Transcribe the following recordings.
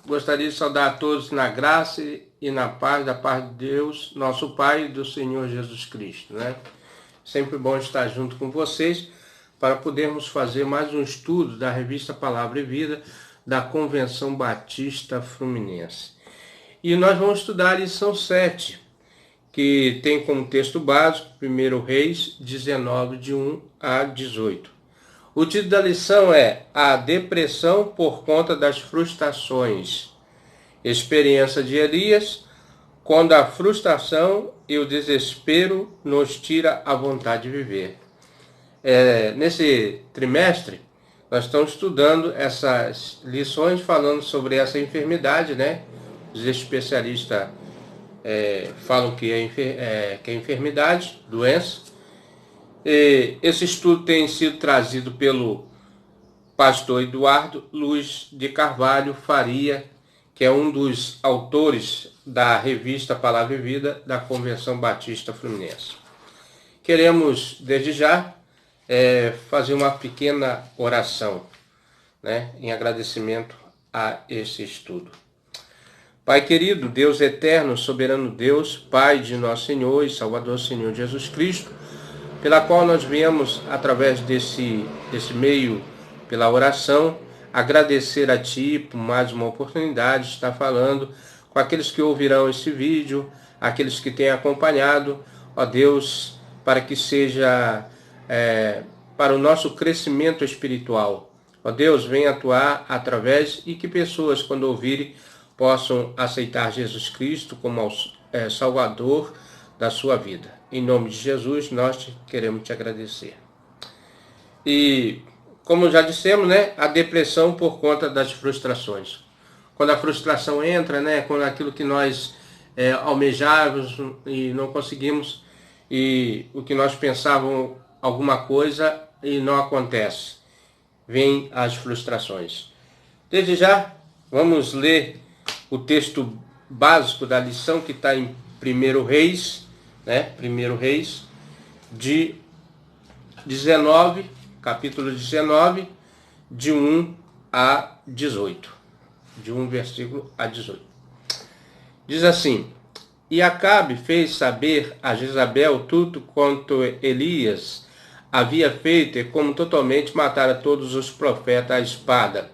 Gostaria de saudar a todos na graça e na paz da paz de Deus, nosso Pai e do Senhor Jesus Cristo, né? Sempre bom estar junto com vocês para podermos fazer mais um estudo da revista Palavra e Vida da Convenção Batista Fluminense. E nós vamos estudar a lição 7, que tem como texto básico 1 Reis 19, de 1 a 18. O título da lição é A Depressão por conta das frustrações. Experiência de Elias, quando a frustração e o desespero nos tira a vontade de viver. Nesse trimestre, nós estamos estudando essas lições falando sobre essa enfermidade, né? Os especialistas falam que é enfermidade, doença. Esse estudo tem sido trazido pelo pastor Eduardo Luiz de Carvalho Faria, que é um dos autores da revista Palavra e Vida da Convenção Batista Fluminense. Queremos, desde já, fazer uma pequena oração, né, em agradecimento a esse estudo. Pai querido, Deus eterno, soberano Deus, Pai de nosso Senhor e Salvador Senhor Jesus Cristo, pela qual nós viemos, através desse meio, pela oração, agradecer a Ti por mais uma oportunidade de estar falando com aqueles que ouvirão esse vídeo, aqueles que têm acompanhado, ó Deus, para que seja para o nosso crescimento espiritual. Ó Deus, venha atuar através e que pessoas, quando ouvirem, possam aceitar Jesus Cristo como Salvador da sua vida. Em nome de Jesus, nós queremos te agradecer. E, como já dissemos, né, a depressão por conta das frustrações. Quando a frustração entra, né, quando aquilo que nós almejávamos e não conseguimos, e o que nós pensávamos alguma coisa e não acontece, vem as frustrações. Desde já, vamos ler o texto básico da lição que está em 1 Reis, né? 1 Reis, de 19, capítulo 19, de 1 a 18. De 1 versículo a 18. Diz assim: E Acabe fez saber a Jezabel tudo quanto Elias havia feito, e como totalmente matara todos os profetas à espada.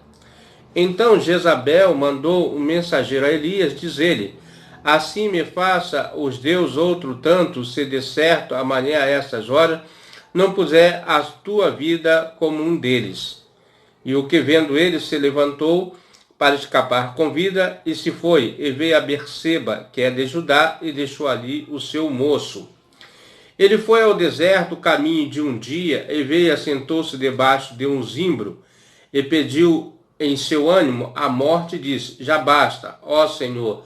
Então Jezabel mandou um mensageiro a Elias, dizer-lhe: Assim me faça os Deus outro tanto, se de certo amanhã a estas horas não puser a tua vida como um deles. E o que vendo ele se levantou para escapar com vida, e se foi, e veio a Berseba, que é de Judá, e deixou ali o seu moço. Ele foi ao deserto caminho de um dia, e veio e assentou-se debaixo de um zimbro, e pediu em seu ânimo a morte, e disse: Já basta, ó Senhor,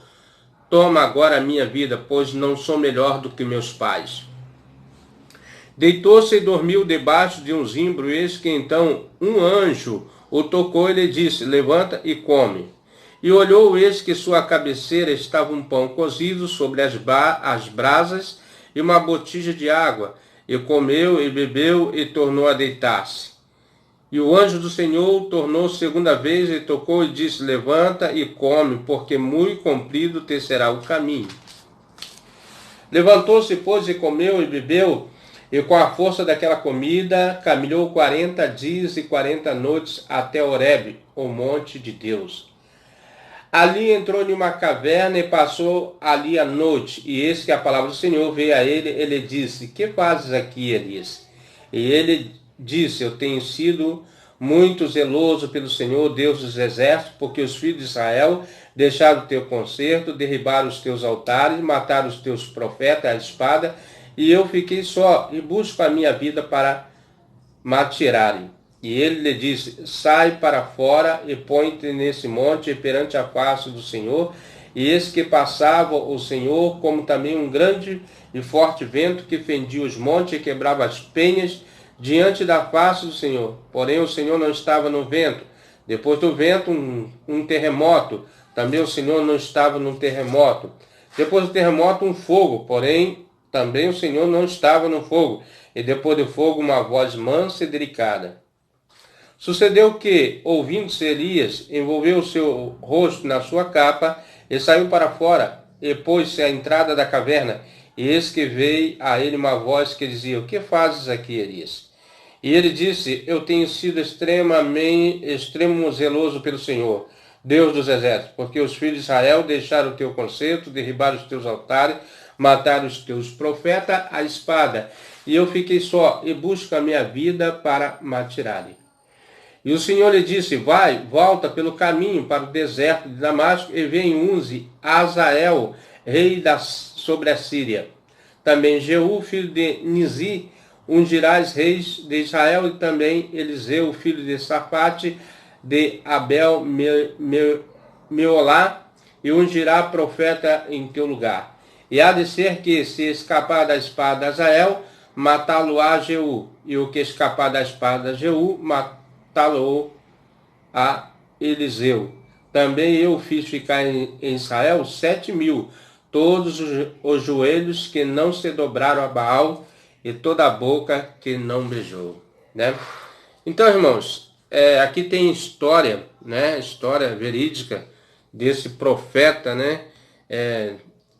toma agora a minha vida, pois não sou melhor do que meus pais. Deitou-se e dormiu debaixo de um zimbro, eis que então um anjo o tocou e lhe disse: Levanta e come. E olhou, eis que sua cabeceira estava um pão cozido sobre as brasas e uma botija de água. E comeu e bebeu e tornou a deitar-se. E o anjo do Senhor tornou segunda vez e tocou e disse: Levanta e come, porque muito comprido te será o caminho. Levantou-se, pois, e comeu e bebeu, e com a força daquela comida caminhou 40 dias e 40 noites até Horebe, o monte de Deus. Ali entrou em uma caverna e passou ali a noite, e eis que a palavra do Senhor veio a ele disse: Que fazes aqui, Elias? E ele disse: Eu tenho sido muito zeloso pelo Senhor, Deus dos exércitos, porque os filhos de Israel deixaram o teu concerto, derribaram os teus altares, mataram os teus profetas à espada, e eu fiquei só, e busco a minha vida para me atirarem. E ele lhe disse: Sai para fora e põe-te nesse monte perante a face do Senhor. E eis que passava o Senhor, como também um grande e forte vento que fendia os montes e quebrava as penhas diante da face do Senhor. Porém o Senhor não estava no vento. Depois do vento, um terremoto. Também o Senhor não estava no terremoto. Depois do terremoto, um fogo. Porém, também o Senhor não estava no fogo. E depois do fogo, uma voz mansa e delicada. Sucedeu que, ouvindo-se Elias, envolveu o seu rosto na sua capa e saiu para fora, e pôs-se à entrada da caverna. E eis que veio a ele uma voz que dizia: o que fazes aqui, Elias? E ele disse: eu tenho sido extremo zeloso pelo Senhor, Deus dos exércitos, porque os filhos de Israel deixaram o teu concerto, derribaram os teus altares, mataram os teus profetas à espada. E eu fiquei só, e busco a minha vida para me atirarem. E o Senhor lhe disse: vai, volta pelo caminho para o deserto de Damasco, e vem unze Azael, rei sobre a Síria. Também Jeú, filho de Nizi, ungirás reis de Israel, e também Eliseu, filho de Safate, de Abel Meolá, e ungirá profeta em teu lugar. E há de ser que, se escapar da espada de Azael, matá-lo-á Jeú, e o que escapar da espada de Jeú, matá-lo a Eliseu. Também eu fiz ficar em Israel 7.000, todos os joelhos que não se dobraram a Baal, e toda a boca que não beijou. Né? Então, irmãos, aqui tem história, né? História verídica desse profeta, né?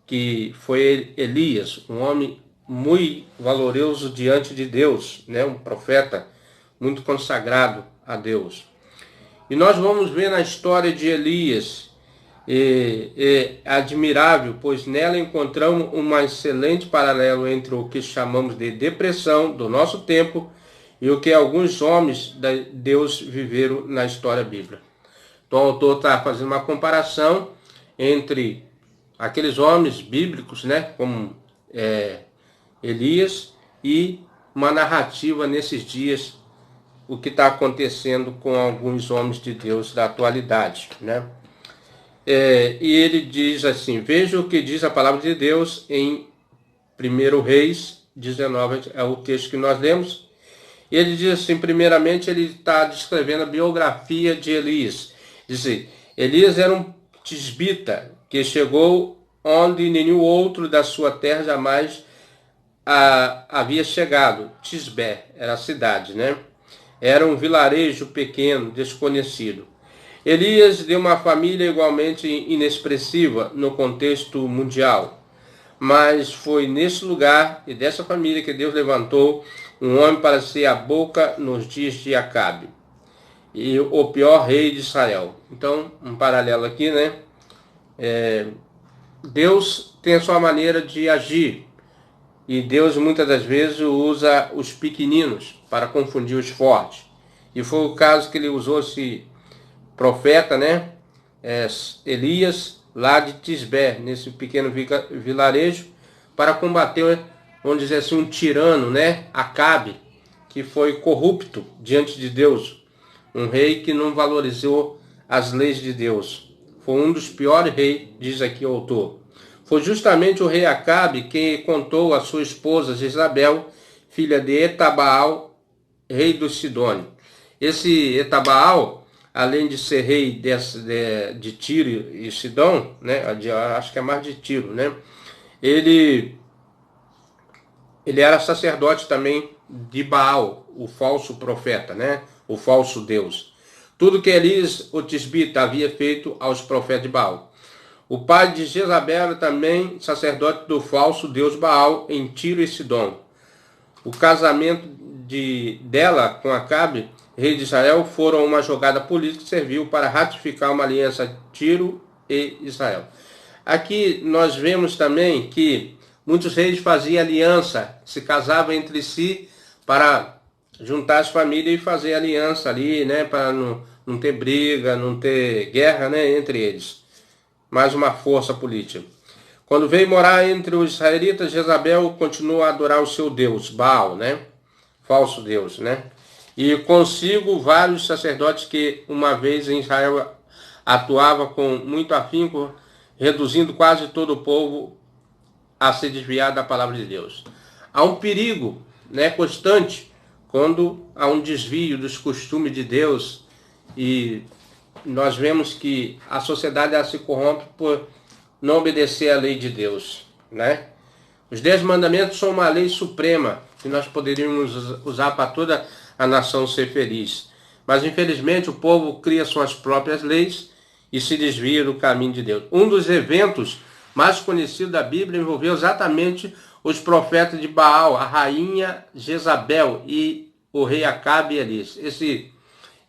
Que foi Elias, um homem muito valoroso diante de Deus, né? Um profeta muito consagrado a Deus. E nós vamos ver na história de Elias, admirável, pois nela encontramos um excelente paralelo entre o que chamamos de depressão do nosso tempo e o que alguns homens de Deus viveram na história bíblica. Então o autor está fazendo uma comparação entre aqueles homens bíblicos, né, como Elias, e uma narrativa nesses dias, o que está acontecendo com alguns homens de Deus da atualidade, né? E ele diz assim: veja o que diz a palavra de Deus em 1 Reis 19, é o texto que nós lemos. E ele diz assim, primeiramente, ele está descrevendo a biografia de Elias. Diz assim: Elias era um tisbita que chegou onde nenhum outro da sua terra jamais havia chegado. Tisbé era a cidade, né? Era um vilarejo pequeno, desconhecido. Elias de uma família igualmente inexpressiva no contexto mundial. Mas foi nesse lugar e dessa família que Deus levantou um homem para ser a boca nos dias de Acabe, e o pior rei de Israel. Então, um paralelo aqui, né? Deus tem a sua maneira de agir. E Deus muitas das vezes usa os pequeninos para confundir os fortes. E foi o caso que ele usou esse profeta, né? Elias, lá de Tisbé, nesse pequeno vilarejo, para combater, vamos dizer assim, um tirano, né? Acabe, que foi corrupto diante de Deus. Um rei que não valorizou as leis de Deus. Foi um dos piores reis, diz aqui o autor. Foi justamente o rei Acabe quem contou a sua esposa Jezabel, filha de Etabaal, rei dos Sidônios. Esse Etabaal, além de ser rei de Tiro e Sidom, né, acho que é mais de Tiro, né, ele era sacerdote também de Baal, o falso profeta, né, o falso Deus. Tudo que Elias, o tisbita, havia feito aos profetas de Baal. O pai de Jezabel também sacerdote do falso deus Baal em Tiro e Sidom. O casamento dela com Acabe, rei de Israel, foram uma jogada política que serviu para ratificar uma aliança Tiro e Israel. Aqui nós vemos também que muitos reis faziam aliança, se casavam entre si para juntar as famílias e fazer aliança ali, né, para não ter briga, não ter guerra, né, entre eles. Mais uma força política. Quando veio morar entre os israelitas, Jezabel continuou a adorar o seu Deus, Baal, né? Falso Deus, né? E consigo vários sacerdotes que uma vez em Israel atuava com muito afinco, reduzindo quase todo o povo a se desviar da palavra de Deus. Há um perigo, né, constante quando há um desvio dos costumes de Deus, e nós vemos que a sociedade ela se corrompe por não obedecer à lei de Deus, né? Os 10 mandamentos são uma lei suprema que nós poderíamos usar para toda a nação ser feliz. Mas infelizmente o povo cria suas próprias leis e se desvia do caminho de Deus. Um dos eventos mais conhecidos da Bíblia envolveu exatamente os profetas de Baal, a rainha Jezabel e o rei Acabe e Elias.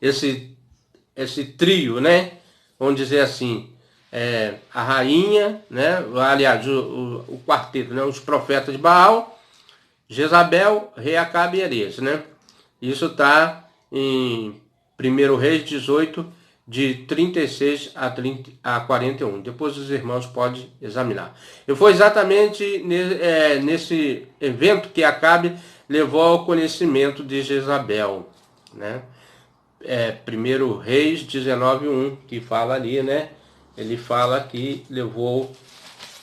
Esse trio, né? Vamos dizer assim, a rainha, né? Aliás, o quarteto, né? Os profetas de Baal, Jezabel, rei Acabe e Elias, né? Isso está em 1 Reis 18, de 36 a 41. Depois os irmãos podem examinar. E foi exatamente nesse evento que Acabe levou ao conhecimento de Jezabel, né? 1 Reis 19:1, que fala ali, né? Ele fala que levou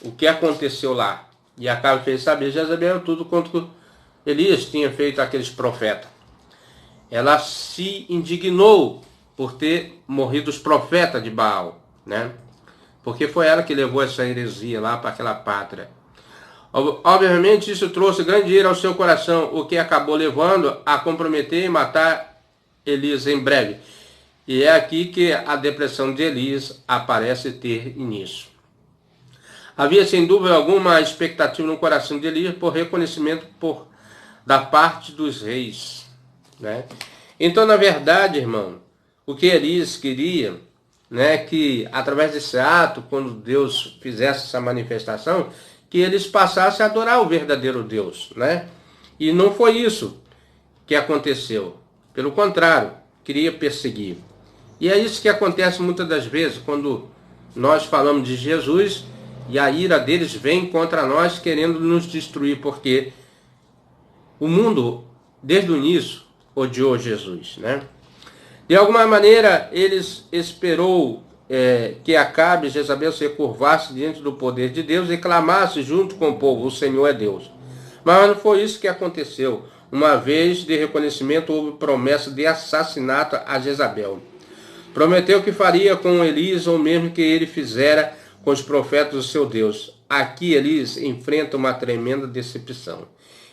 o que aconteceu lá. E Acabe fez saber Jezabel tudo quanto Elias tinha feito àqueles profetas. Ela se indignou por ter morrido os profetas de Baal, né? Porque foi ela que levou essa heresia lá para aquela pátria. Obviamente isso trouxe grande ira ao seu coração, o que acabou levando a comprometer e matar Elias em breve. E é aqui que a depressão de Elias aparece ter início. Havia sem dúvida alguma expectativa no coração de Elias por reconhecimento da parte dos reis, né? Então, na verdade, irmão, o que Elias queria, né, que através desse ato, quando Deus fizesse essa manifestação, que eles passassem a adorar o verdadeiro Deus, né? E não foi isso que aconteceu. Pelo contrário, queria perseguir. E é isso que acontece muitas das vezes quando nós falamos de Jesus e a ira deles vem contra nós querendo nos destruir, porque o mundo, desde o início, odiou Jesus, né? De alguma maneira, eles esperou que Acabe e Jezabel se curvasse diante do poder de Deus e clamasse junto com o povo, o Senhor é Deus. Mas não foi isso que aconteceu. Uma vez de reconhecimento, houve promessa de assassinato a Jezabel. Prometeu que faria com Elias o mesmo que ele fizera com os profetas do seu Deus. Aqui Elias enfrenta uma tremenda decepção.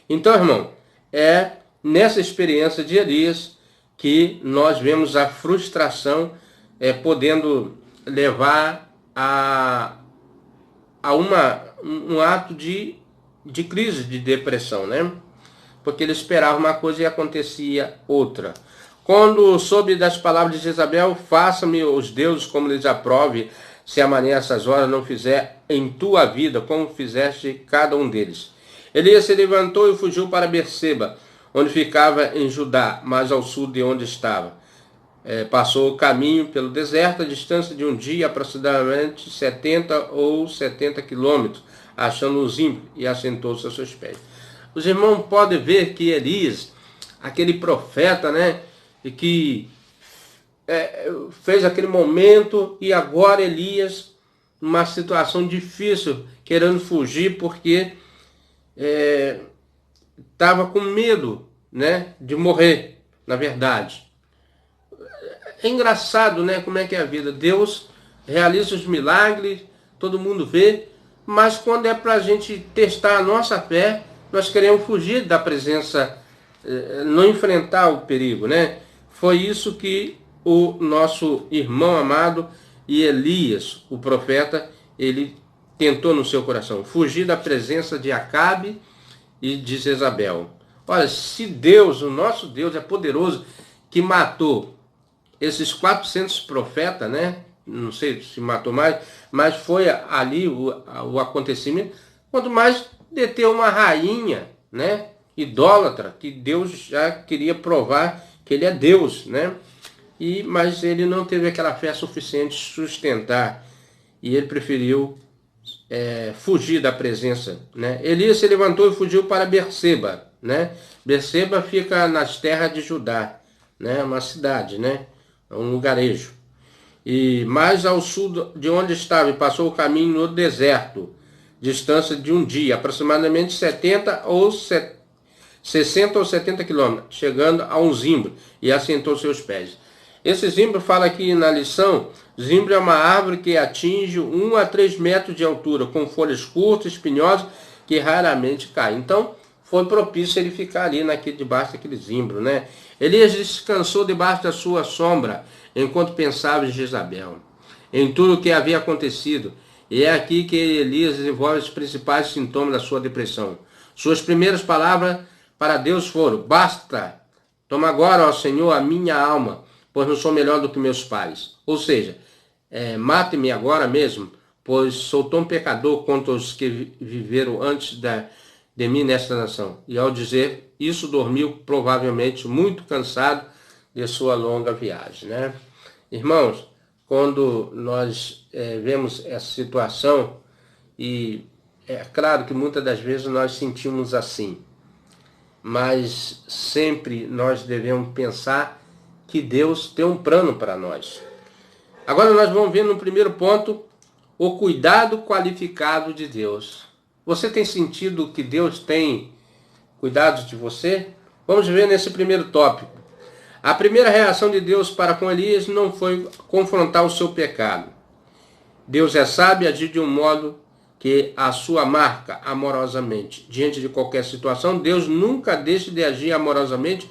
Então, irmão, é nessa experiência de Elias que nós vemos a frustração podendo levar a um ato de crise, de depressão, né? Porque ele esperava uma coisa e acontecia outra. Quando soube das palavras de Jezabel, faça-me os deuses como lhes aprove, se amanhã essas horas não fizer em tua vida como fizeste cada um deles. Elias se levantou e fugiu para Berseba, onde ficava em Judá, mais ao sul de onde estava. Passou o caminho pelo deserto, a distância de um dia, aproximadamente 70 ou 70 quilômetros, achando os ímpios, e assentou-se a seus pés. Os irmãos podem ver que Elias, aquele profeta, né, que fez aquele momento, e agora Elias, numa situação difícil, querendo fugir, porque estava com medo, né, de morrer, na verdade. É engraçado, né, como é que é a vida. Deus realiza os milagres, todo mundo vê, mas quando é para a gente testar a nossa fé, nós queremos fugir da presença, não enfrentar o perigo, né? Foi isso que o nosso irmão amado e Elias, o profeta, ele tentou no seu coração, fugir da presença de Acabe e de Jezabel. Olha, se Deus, o nosso Deus é poderoso, que matou esses 400 profetas, né? Não sei se matou mais, mas foi ali o acontecimento. Quanto mais deter uma rainha, né, idólatra, que Deus já queria provar que ele é Deus, né? Mas ele não teve aquela fé suficiente de sustentar, e ele preferiu fugir da presença, né? Elias se levantou e fugiu para Berseba, né? Berseba fica nas terras de Judá, né? Uma cidade, né? Um lugarejo. E mais ao sul de onde estava, e passou o caminho no deserto, distância de um dia, aproximadamente 60 ou 70 quilômetros, chegando a um zimbro, e assentou seus pés. Esse zimbro fala aqui na lição, zimbro é uma árvore que atinge 1 a 3 metros de altura, com folhas curtas, espinhosas, que raramente caem. Então, foi propício ele ficar ali debaixo daquele zimbro, né? Elias descansou debaixo da sua sombra, enquanto pensava em Jezabel, em tudo o que havia acontecido. E é aqui que Elias desenvolve os principais sintomas da sua depressão. Suas primeiras palavras para Deus foram: basta, toma agora, ó Senhor, a minha alma, pois não sou melhor do que meus pais. Ou seja, mate-me agora mesmo, pois sou tão pecador quanto os que viveram antes de mim nesta nação. E ao dizer isso, dormiu provavelmente muito cansado de sua longa viagem, né? Irmãos, quando nós vemos essa situação, e é claro que muitas das vezes nós sentimos assim, mas sempre nós devemos pensar que Deus tem um plano para nós. Agora nós vamos ver no primeiro ponto o cuidado qualificado de Deus. Você tem sentido que Deus tem cuidado de você? Vamos ver nesse primeiro tópico. A primeira reação de Deus para com Elias não foi confrontar o seu pecado. Deus é sábio e agir de um modo que a sua marca amorosamente. Diante de qualquer situação, Deus nunca deixa de agir amorosamente.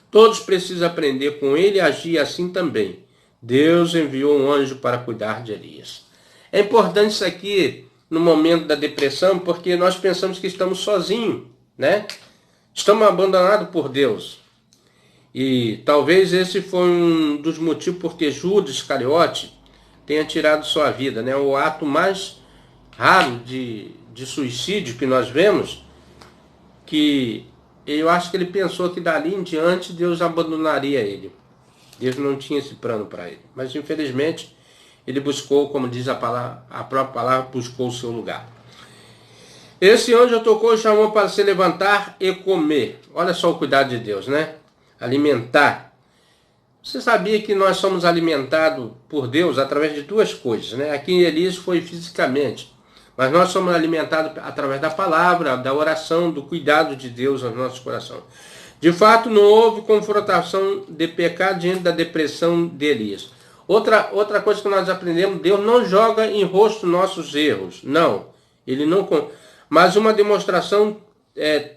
Todos precisam aprender com ele e agir assim também. Deus enviou um anjo para cuidar de Elias. É importante isso aqui no momento da depressão, porque nós pensamos que estamos sozinhos, né? Estamos abandonados por Deus. E talvez esse foi um dos motivos porque Judas Iscariote tenha tirado sua vida, né? O ato mais raro de suicídio que nós vemos, que eu acho que ele pensou que dali em diante Deus abandonaria ele. Deus não tinha esse plano para ele. Mas infelizmente ele buscou, como diz a própria palavra, buscou o seu lugar. Esse anjo tocou e chamou para se levantar e comer. Olha só o cuidado de Deus, né? Alimentar. Você sabia que nós somos alimentados por Deus através de duas coisas, né? Aqui em Elias foi fisicamente, mas nós somos alimentados através da palavra, da oração, do cuidado de Deus no nosso coração. De fato, não houve confrontação de pecado diante da depressão de Elias. Outra coisa que nós aprendemos, Deus não joga em rosto nossos erros. Não. Ele não. Mas uma demonstração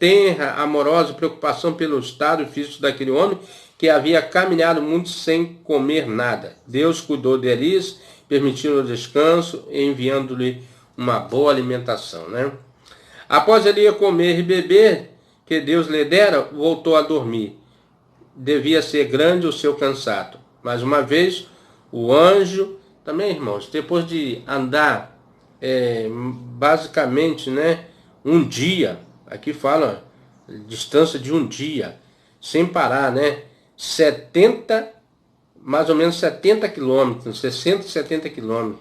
tenra, amorosa, preocupação pelo estado físico daquele homem que havia caminhado muito sem comer nada. Deus cuidou de Elias, permitindo o descanso, enviando-lhe uma boa alimentação, né? Após Elias comer e beber, que Deus lhe dera, voltou a dormir. Devia ser grande o seu cansaço. Mais uma vez, o anjo, também, irmãos, depois de andar basicamente, né, um dia, aqui fala distância de um dia, sem parar, né, mais ou menos 70 quilômetros, 60, 70 quilômetros.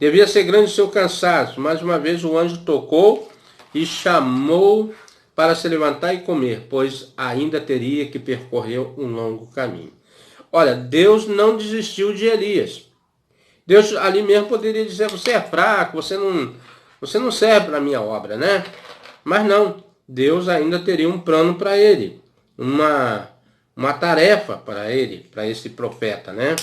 Devia ser grande o seu cansaço. Mais uma vez o anjo tocou e chamou para se levantar e comer, pois ainda teria que percorrer um longo caminho. Olha, Deus não desistiu de Elias. Deus ali mesmo poderia dizer: você é fraco, você não serve para a minha obra, né? Mas não, Deus ainda teria um plano para ele, uma tarefa para ele, para esse profeta, né?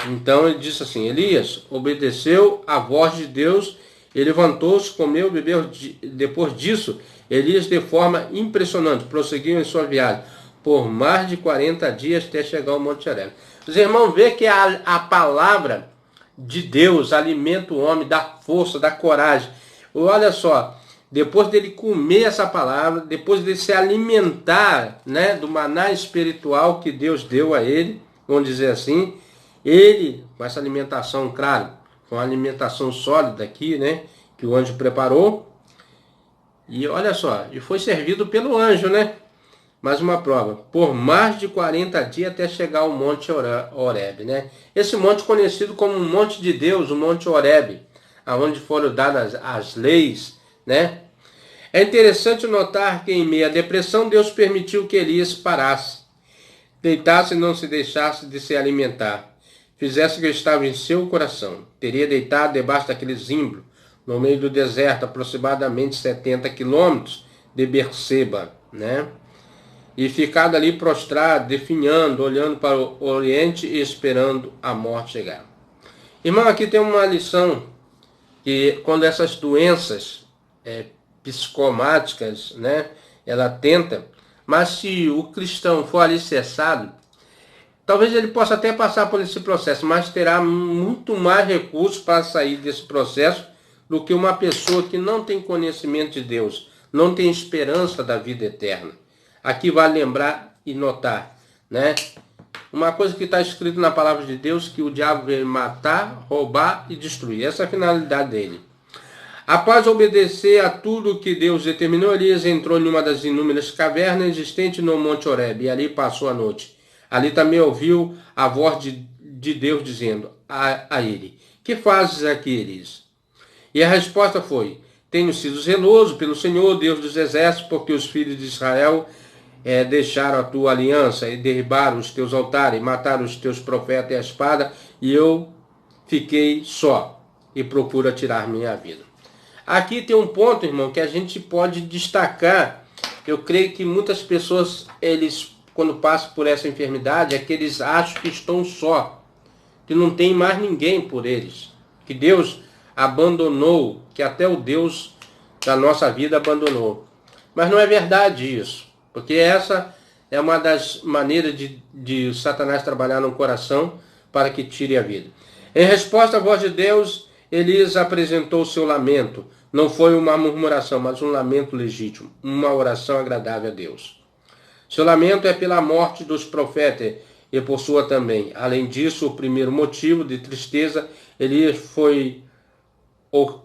Então ele disse assim: Elias obedeceu à voz de Deus, ele levantou-se, comeu, bebeu. Depois disso, Elias, de forma impressionante, prosseguiu em sua viagem por mais de 40 dias até chegar ao Monte Horebe. Os irmãos veem que a palavra de Deus alimenta o homem, dá força, dá coragem. Olha só, depois dele comer essa palavra, depois de se alimentar, né, do maná espiritual que Deus deu a ele, vamos dizer assim, ele, com essa alimentação, claro, com uma alimentação sólida aqui, né, que o anjo preparou, e olha só, e foi servido pelo anjo, né? Mais uma prova, por mais de 40 dias até chegar ao Monte Horebe, né? Esse monte conhecido como o Monte de Deus, o Monte Horebe, aonde foram dadas as leis, né? É interessante notar que em meio à depressão, Deus permitiu que Elias parasse, deitasse e não se deixasse de se alimentar, fizesse o que estava em seu coração. Teria deitado debaixo daquele zimbro, no meio do deserto, aproximadamente 70 quilômetros de Berseba, né? E ficado ali prostrado, definhando, olhando para o oriente e esperando a morte chegar. Irmão, aqui tem uma lição, que quando essas doenças psicomáticas, né? Ela tenta, mas se o cristão for alicerçado, talvez ele possa até passar por esse processo, mas terá muito mais recursos para sair desse processo do que uma pessoa que não tem conhecimento de Deus, não tem esperança da vida eterna. Aqui vale lembrar e notar, né? Uma coisa que está escrito na palavra de Deus, que o diabo veio matar, roubar e destruir. Essa é a finalidade dele. Após obedecer a tudo que Deus determinou, Elias entrou em uma das inúmeras cavernas existentes no Monte Horebe e ali passou a noite. Ali também ouviu a voz de Deus dizendo a ele: que fazes aqui, Elias? E a resposta foi: tenho sido zeloso pelo Senhor, Deus dos exércitos, porque os filhos de Israel deixaram a tua aliança e derribaram os teus altares, e mataram os teus profetas e a espada, e eu fiquei só e procuro tirar minha vida. Aqui tem um ponto, irmão, que a gente pode destacar. Eu creio que muitas pessoas, eles, quando passam por essa enfermidade, é que eles acham que estão só, que não tem mais ninguém por eles, que Deus abandonou, que até o Deus da nossa vida abandonou. Mas não é verdade isso, porque essa é uma das maneiras de Satanás trabalhar no coração para que tire a vida. Em resposta à voz de Deus, Elias apresentou o seu lamento. Não foi uma murmuração, mas um lamento legítimo, uma oração agradável a Deus. Seu lamento é pela morte dos profetas e por sua também. Além disso, o primeiro motivo de tristeza, Elias foi o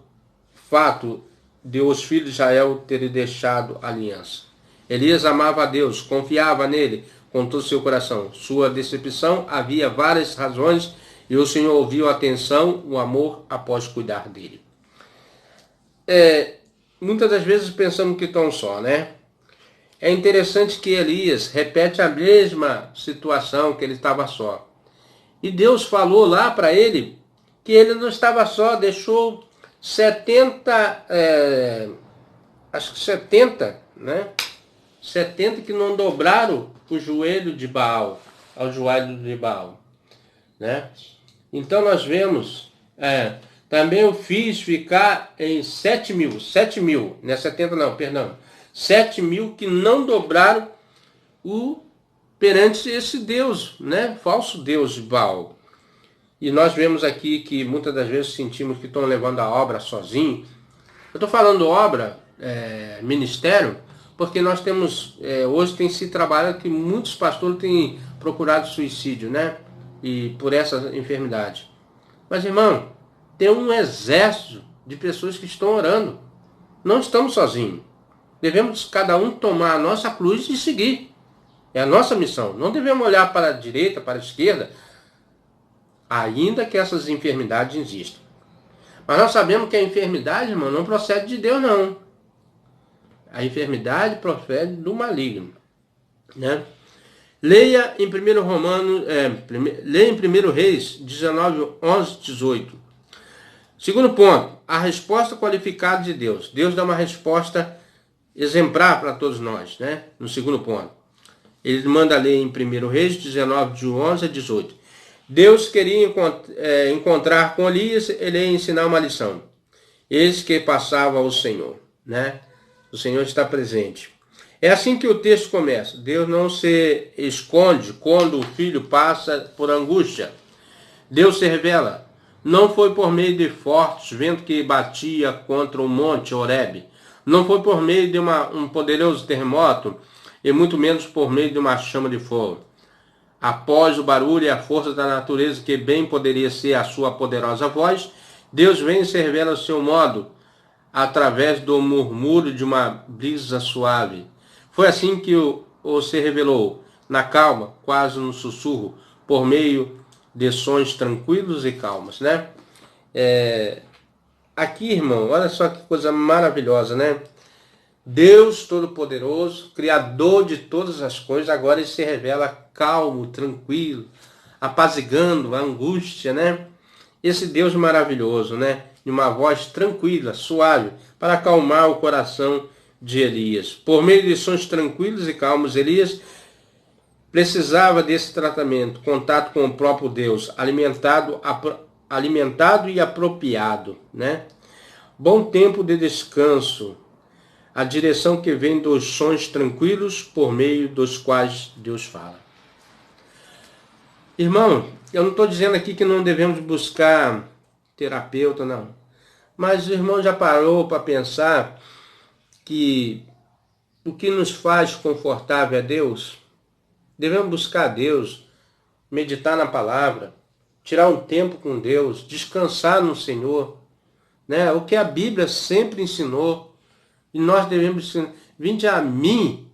fato de os filhos de Israel terem deixado a aliança. Elias amava a Deus, confiava nele com todo o seu coração. Sua decepção havia várias razões e o Senhor ouviu a atenção, o amor após cuidar dele. Muitas das vezes pensamos que estão só, né? É interessante que Elias repete a mesma situação, que ele estava só. E Deus falou lá para ele que ele não estava só, deixou 70, acho que 70, né? 70 que não dobraram o joelho de Baal, ao joelho de Baal, né? Então nós vemos, também eu fiz ficar em 7 mil, não é 70 não, perdão, 7 mil que não dobraram perante esse Deus, né? Falso Deus de Baal. E nós vemos aqui que muitas das vezes sentimos que estão levando a obra sozinho. Eu estou falando obra, ministério, porque nós temos, hoje tem se trabalhado que muitos pastores têm procurado suicídio, né? E por essa enfermidade. Mas, irmão, tem um exército de pessoas que estão orando. Não estamos sozinhos. Devemos cada um tomar a nossa cruz e seguir. É a nossa missão. Não devemos olhar para a direita, para a esquerda, ainda que essas enfermidades existam. Mas nós sabemos que a enfermidade, irmão, não procede de Deus, não. A enfermidade procede do maligno, né? Leia em 1 Reis 19, 11, 18. Segundo ponto, a resposta qualificada de Deus. Deus dá uma resposta exemplar para todos nós, né? No segundo ponto. Ele manda ler em 1 Reis 19, de 11 a 18. Deus queria encontrar com Elias, ele ia ensinar uma lição. Eis que passava o Senhor, né? O Senhor está presente. É assim que o texto começa. Deus não se esconde quando o filho passa por angústia. Deus se revela. Não foi por meio de fortes vento que batia contra o monte Horebe. Não foi por meio de um poderoso terremoto e muito menos por meio de uma chama de fogo. Após o barulho e a força da natureza, que bem poderia ser a sua poderosa voz, Deus vem e se revela ao seu modo, através do murmúrio de uma brisa suave. Foi assim que o se revelou, na calma, quase no sussurro, por meio de sons tranquilos e calmos, né? Aqui, irmão, olha só que coisa maravilhosa, né? Deus Todo-Poderoso, Criador de todas as coisas, agora ele se revela calmo, tranquilo, apaziguando a angústia, né? Esse Deus maravilhoso, né? De uma voz tranquila, suave, para acalmar o coração de Elias. Por meio de sons tranquilos e calmos, Elias precisava desse tratamento, contato com o próprio Deus, alimentado e apropriado, né? Bom tempo de descanso. a direção que vem dos sons tranquilos por meio dos quais Deus fala. Irmão, eu não estou dizendo aqui que não devemos buscar terapeuta, não. Mas o irmão já parou para pensar que o que nos faz confortável é Deus? Devemos buscar a Deus, meditar na palavra, tirar um tempo com Deus, descansar no Senhor, né? O que a Bíblia sempre ensinou. E nós devemos ensinar. Vinde a mim,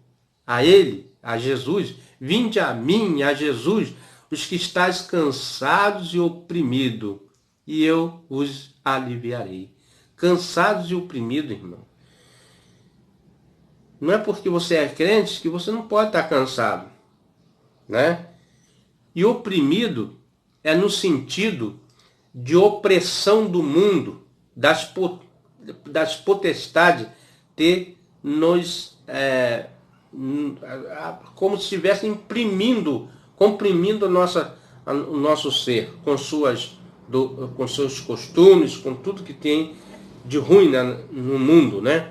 a Ele, a Jesus. Vinde a mim, a Jesus, os que estáis cansados e oprimidos, e eu os aliviarei. Cansados e oprimidos, irmão. Não é porque você é crente que você não pode estar cansado, né? E oprimido é no sentido de opressão do mundo, das potestades, ter nos como se estivesse comprimindo o nosso ser, com seus costumes, com tudo que tem de ruim no mundo, né?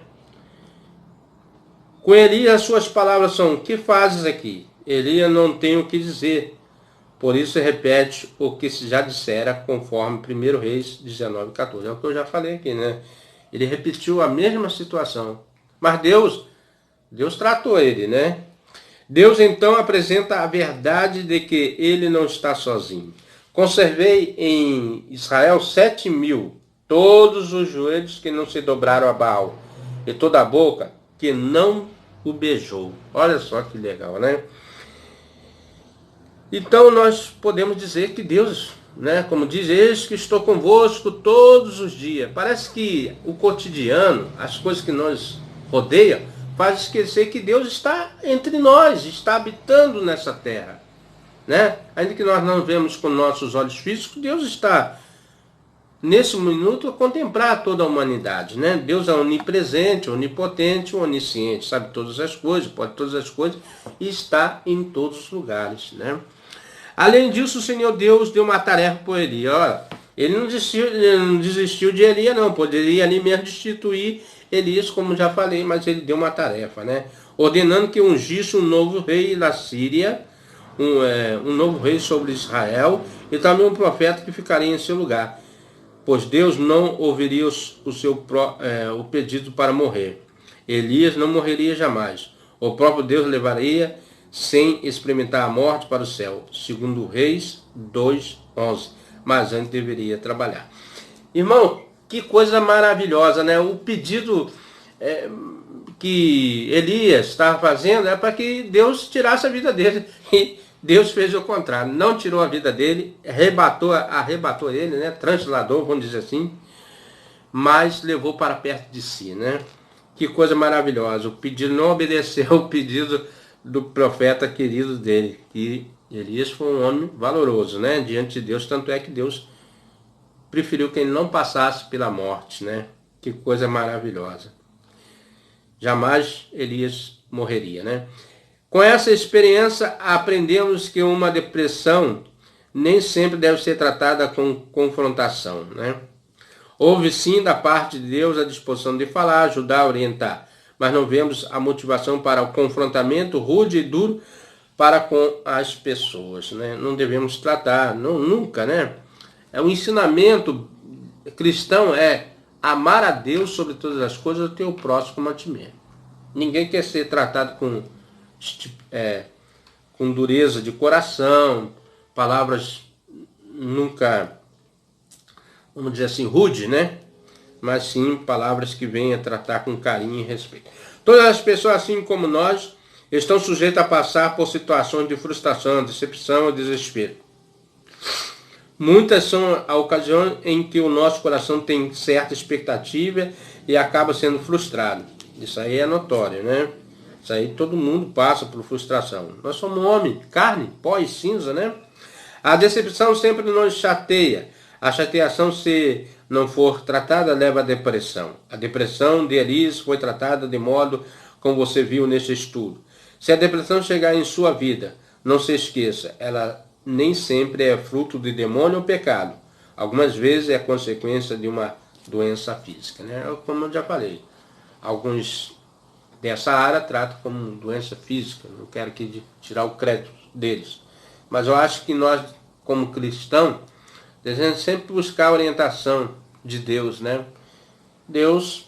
Com Elias, as suas palavras são: que fazes aqui? Elias não tem o que dizer, por isso repete o que se já dissera, conforme 1 Reis 19:14. É o que eu já falei aqui, né? Ele repetiu a mesma situação, mas Deus tratou ele, né? Deus então apresenta a verdade de que ele não está sozinho. Conservei em Israel 7.000, todos os joelhos que não se dobraram a Baal, e toda a boca que não o beijou. Olha só que legal, né? Então nós podemos dizer que Deus, né, como diz, eis que estou convosco todos os dias. Parece que o cotidiano, as coisas que nos rodeiam, faz esquecer que Deus está entre nós, está habitando nessa terra, né? Ainda que nós não vemos com nossos olhos físicos, Deus está nesse minuto a contemplar toda a humanidade, né? Deus é onipresente, onipotente, onisciente, sabe todas as coisas, pode todas as coisas e está em todos os lugares, né? Além disso, o Senhor Deus deu uma tarefa para Elias. Olha, ele não desistiu de Elias, não. Poderia ali mesmo destituir Elias, como já falei, mas ele deu uma tarefa, né? Ordenando que ungisse um novo rei da Síria, um novo rei sobre Israel, e também um profeta que ficaria em seu lugar, pois Deus não ouviria o pedido para morrer. Elias não morreria jamais. O próprio Deus levaria sem experimentar a morte para o céu, segundo Reis 2:11. Mas antes deveria trabalhar. Irmão, que coisa maravilhosa, né? O pedido que Elias estava fazendo é para que Deus tirasse a vida dele. E Deus fez o contrário. Não tirou a vida dele, arrebatou ele, né? Transladou, vamos dizer assim, mas levou para perto de si, né? Que coisa maravilhosa. O pedido não obedeceu o pedido do profeta querido dele, que Elias foi um homem valoroso, né, diante de Deus, tanto é que Deus preferiu que ele não passasse pela morte, né? Que coisa maravilhosa. Jamais Elias morreria, né? Com essa experiência, aprendemos que uma depressão nem sempre deve ser tratada com confrontação, né? Houve sim da parte de Deus a disposição de falar, ajudar, orientar, mas não vemos a motivação para o confrontamento rude e duro para com as pessoas, né? Não devemos tratar, nunca, né? O ensinamento cristão é amar a Deus sobre todas as coisas e o teu próximo como a ti mesmo. Ninguém quer ser tratado com dureza de coração, palavras nunca, vamos dizer assim, rude, né? Mas sim palavras que venham tratar com carinho e respeito. Todas as pessoas, assim como nós, estão sujeitas a passar por situações de frustração, decepção e desespero. Muitas são a ocasião em que o nosso coração tem certa expectativa e acaba sendo frustrado. Isso aí é notório, né? Isso aí todo mundo passa por frustração. Nós somos homem, carne, pó e cinza, né? A decepção sempre nos chateia. A chateação, se não for tratada, leva à depressão. A depressão de Elias foi tratada de modo como você viu nesse estudo. Se a depressão chegar em sua vida, não se esqueça, ela nem sempre é fruto de demônio ou pecado. Algumas vezes é consequência de uma doença física, né? Como eu já falei, alguns dessa área tratam como doença física, não quero aqui tirar o crédito deles. Mas eu acho que nós, como cristãos, devemos sempre buscar a orientação de Deus, né? Deus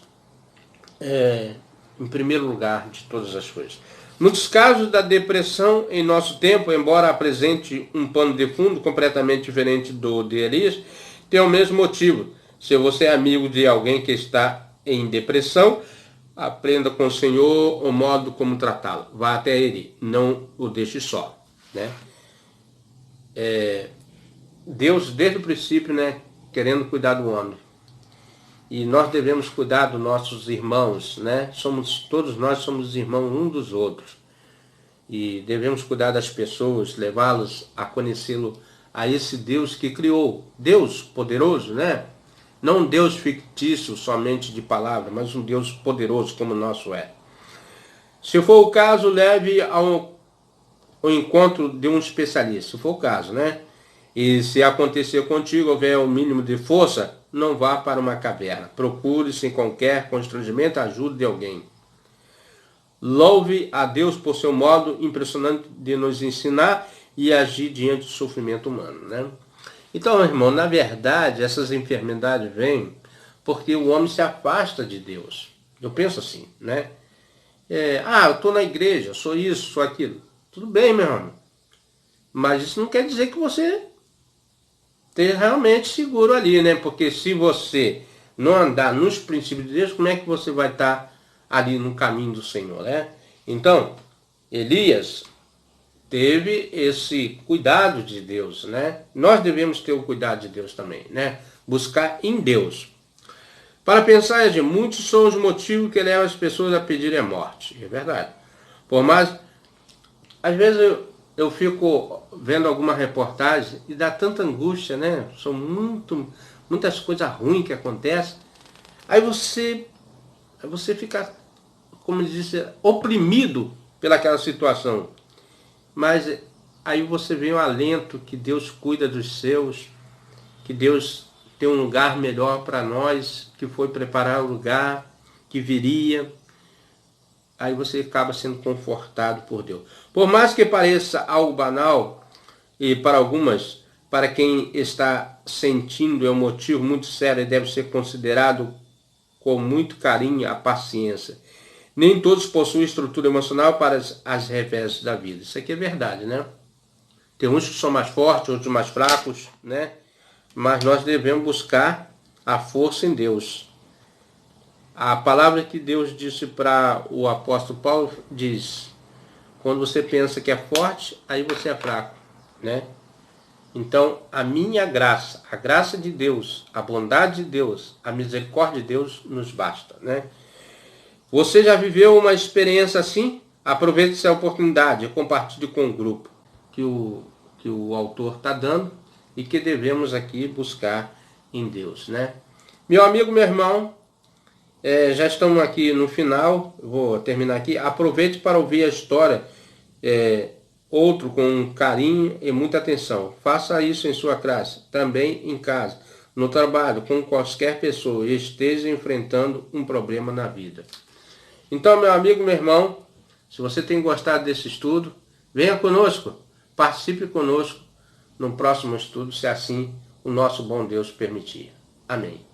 em primeiro lugar de todas as coisas. Muitos casos da depressão em nosso tempo, embora apresente um pano de fundo completamente diferente do de Elias, tem o mesmo motivo. Se você é amigo de alguém que está em depressão, aprenda com o Senhor o modo como tratá-lo. Vá até ele, não o deixe só, né? Deus, desde o princípio, né, querendo cuidar do homem. E nós devemos cuidar dos nossos irmãos, né? Todos nós somos irmãos uns dos outros. E devemos cuidar das pessoas, levá-los a conhecê-lo, a esse Deus que criou. Deus poderoso, né? Não um Deus fictício somente de palavra, mas um Deus poderoso como o nosso é. Se for o caso, leve ao encontro de um especialista. Se for o caso, né? E se acontecer contigo, houver o mínimo de força, não vá para uma caverna. Procure, sem qualquer constrangimento, a ajuda de alguém. Louve a Deus por seu modo impressionante de nos ensinar e agir diante do sofrimento humano, né? Então, irmão, na verdade, essas enfermidades vêm porque o homem se afasta de Deus. Eu penso assim, né? Eu estou na igreja, sou isso, sou aquilo. Tudo bem, meu irmão. Mas isso não quer dizer que você esteja realmente seguro ali, né? Porque se você não andar nos princípios de Deus, como é que você vai estar ali no caminho do Senhor, né? Então, Elias teve esse cuidado de Deus, né? Nós devemos ter o cuidado de Deus também, né? Buscar em Deus. Para pensar, muitos são os motivos que levam as pessoas a pedirem a morte. É verdade. Por mais, às vezes eu fico vendo alguma reportagem e dá tanta angústia, né? São muitas coisas ruins que acontecem. Aí você fica, como disse, oprimido pelaquela situação. Mas aí você vê o alento que Deus cuida dos seus, que Deus tem um lugar melhor para nós, que foi preparar o lugar, que viria. Aí você acaba sendo confortado por Deus. Por mais que pareça algo banal, e para quem está sentindo é um motivo muito sério e deve ser considerado com muito carinho a paciência. Nem todos possuem estrutura emocional para as reveses da vida. Isso aqui é verdade, né? Tem uns que são mais fortes, outros mais fracos, né? Mas nós devemos buscar a força em Deus. A palavra que Deus disse para o apóstolo Paulo diz: quando você pensa que é forte, aí você é fraco, né? Então, a minha graça, a graça de Deus, a bondade de Deus, a misericórdia de Deus nos basta, né? Você já viveu uma experiência assim? Aproveite essa oportunidade e compartilhe com o grupo que o autor está dando e que devemos aqui buscar em Deus, né? Meu amigo, meu irmão, já estamos aqui no final, vou terminar aqui. Aproveite para ouvir a história, outro com carinho e muita atenção. Faça isso em sua classe, também em casa, no trabalho, com qualquer pessoa e esteja enfrentando um problema na vida. Então, meu amigo, meu irmão, se você tem gostado desse estudo, venha conosco, participe conosco no próximo estudo, se assim o nosso bom Deus permitir. Amém.